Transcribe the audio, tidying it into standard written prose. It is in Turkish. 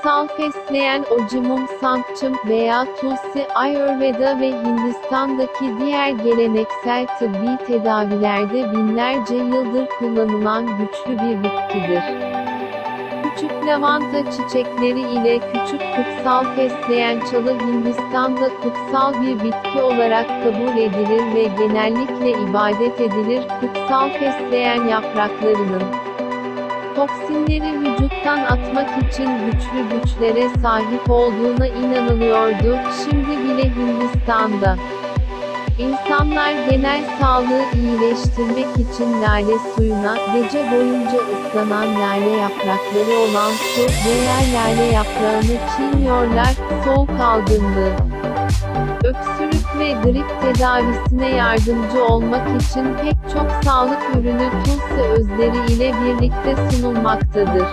Kutsal fesleğen Ocimum sanctum veya tulsi, Ayurveda ve Hindistan'daki diğer geleneksel tıbbi tedavilerde binlerce yıldır kullanılan güçlü bir bitkidir. Küçük lavanta çiçekleri ile küçük kutsal fesleğen çalı Hindistan'da kutsal bir bitki olarak kabul edilir ve genellikle ibadet edilir. Kutsal fesleğen yapraklarının toksinleri vücuttan atmak için güçlü güçlere sahip olduğuna inanılıyordu. Şimdi bile Hindistan'da İnsanlar genel sağlığı iyileştirmek için lale suyuna, gece boyunca ıslanan lale yaprakları olan su veya lale yaprağını çiğniyorlar. Soğuk algınlığı, öksürük ve grip tedavisine yardımcı olmak için pek çok sağlık ürünü tulsi özleri ile birlikte sunulmaktadır.